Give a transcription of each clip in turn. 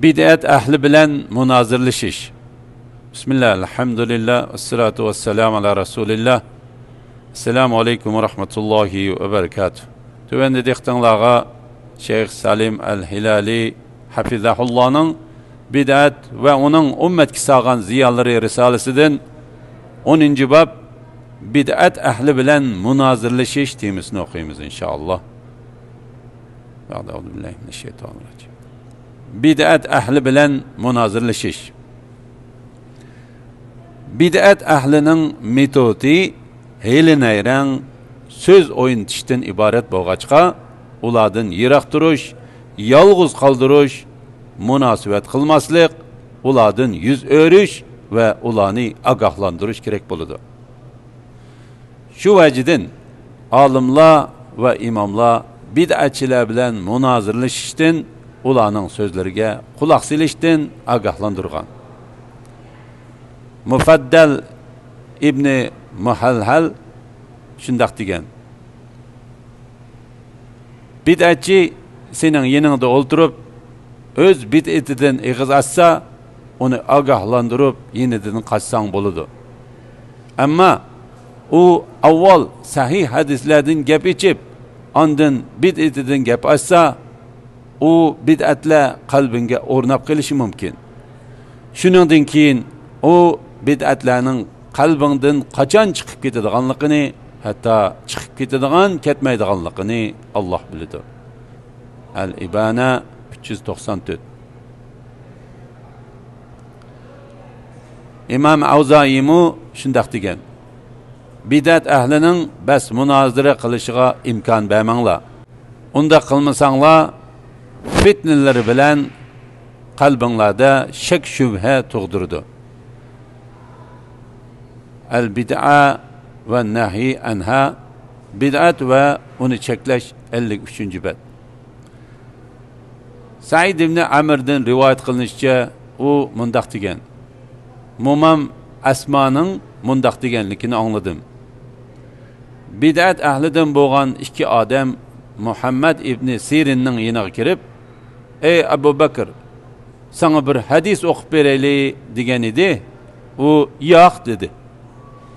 bid'at ahli bilan munozirlashish. Bismillah, alhamdulillah, assalatu vassalamu ala rasulillah. Assalomu alaykum va rahmatullohi va barakatuh. Tuvanda dehqonlarga Şeyh Salim al-Hilali hafizahullohning bid'at va uning ummatga solgan ziyonlari risolasidan 10-bab bid'at ahli bilan munozirlashish temasini o'qiymiz inshaalloh. A'udhu billahi minash shaytonir rojim. Bid'at ahli bilan munozirlashish. Bid'at ahlining metodi helinayran söz o'yintishdan iborat bo'lg'achqa, ulardan yiroq turish, yolg'iz qoldirish, munosabat qilmaslik, ulardan yuz o'rish va ularni ogohlantirish kerak bo'ladi. Shu vajidan olimlar va imomlar bid'atchilar bilan munozirlashishdan, ularning so'zlariga quloq solishdan ogohlantirgan. Mufaddal ibn Muhalhal shundoq degan: bid'atchi sening yoningda o'ltirib, o'z bid'atidan ig'iz açsa, uni ogohlantirib, yenidan qassang bo'ladi. Ammo u avval sahih hadislardan gap ichib, ondan bid'atidan gap açsa, u bid'atlar qalbinga o'rnab qolishi mumkin. Shuningdan keyin u bid'atlarning qalbingdan qachon chiqib ketadiganligini, hatto chiqib ketadigan, ketmaydiganligini Alloh biladi. Al-Ibana 394. İmam Avzaimu shundoq degan: bid'at ahlining bas munozara qilishiga imkon bermanglar. Unda qilmasanglar, fitnalar bilan qalbinglarda shak shubha tug'dirdi. Al-bid'a ve nahi anha, bid'at ve onu cheklash 53-bab. Said ibn Amir'dan rivoyat qilinishicha, u mundaq degan: Momam Asmaning mundaq deganligini angladim. Bid'at ahlidan bo'lgan ikki odam Muhammad ibn Sirinning yoniga kirib, "Ey Abu Bakr, sana bir hadis o'qib berayli" degan edi. U "Yo'q" dedi.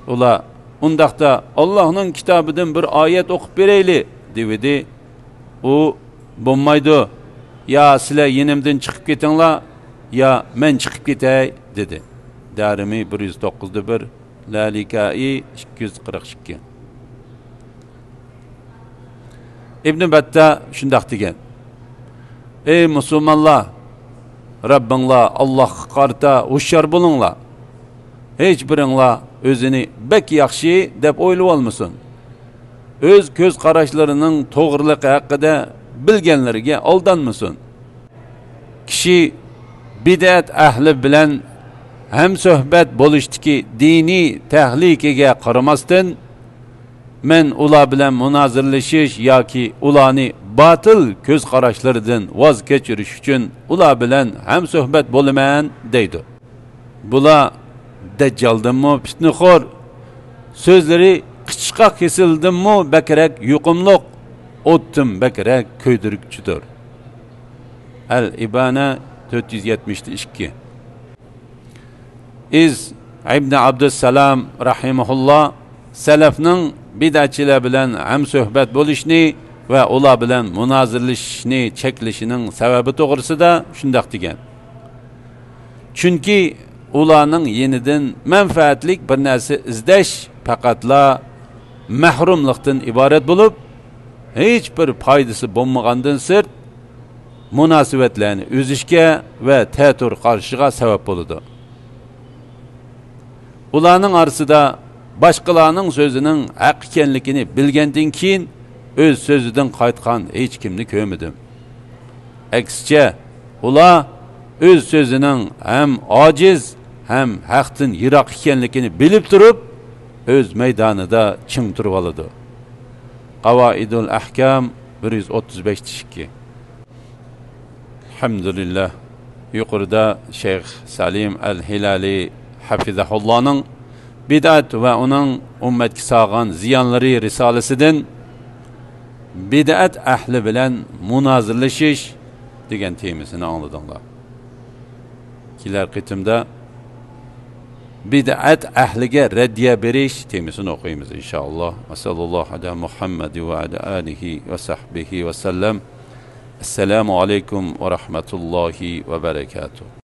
Ular undaqda Allohning kitobidan bir oyat o'qib berayli dedi. U "Bo'lmaydi. Ya sizlar yenimdan chiqib ketinglar, ya men chiqib ketay" dedi. Darimi 109-1, Lalikai 242. İbn Battah shundoq degan: "Ey musulmonlar, Rabbinglar Allohga qarta hushyor bo'linglar. Hech biringlar o'zini bek yaxshi deb o'ylab olmasin. O'z ko'z qarashlarining to'g'riligi haqida bilganlariga aldanmasin. Kishi bid'at ahli bilan ham suhbat bo'lishdiki, diniy tahlikaga qaramasdan, men ular bilan munozirlashish yoki ularni batil ko'z qarashlaridan voz kechirish uchun ular bilan ham suhbat bo'laman" deydi. Bular Dajjaldinmi fitnaxo'r, so'zlari qichqa kesildimmi bakrak yuqumliq, o'tdim bakrak ko'ydirguchidir. Al-Ibana 472. İz ibn Abdussalam rahimahulloh salafning bid'atchilar bilan ham suhbat bo'lishni va ular bilan munozirlashishni cheklishining sababi to'g'risida shundoq degan: chunki ularning yenidan manfaatlik bir narsa izlash faqatla mahrumlikdan iborat bo'lib, hech bir foydasi bo'lmagandan sirt munosabatlarni uzishga va ta'tur qarshiga sabab bo'ladi. Ularning orasida boshqalarning so'zining haq ekanligini bilgandan keyin o'z so'zidan qaytgan hech kimni ko'rmadim. Aksicha, ular o'z so'zining ham ojiz, hem haqdan yiroq ekanligini bilib turib, o'z maydonida ching turib oladi. Qavoidul ahkam 135-2. Alhamdulillah. Yuqorida Şeyh Salim al-Hilali hafizahullohning bid'at va uning ummatga solgan ziyonlari risolasidan bid'at ahli bilan munozirlashish degan temasini angladinglar. kelar qitimda bid'at ahliga raddiya berish temasini o'qiymiz inshaalloh. Sallallohu ala Muhammad va ala alihi va sahbihi va sallam. Assalomu alaykum va rahmatullohi va barakatuh.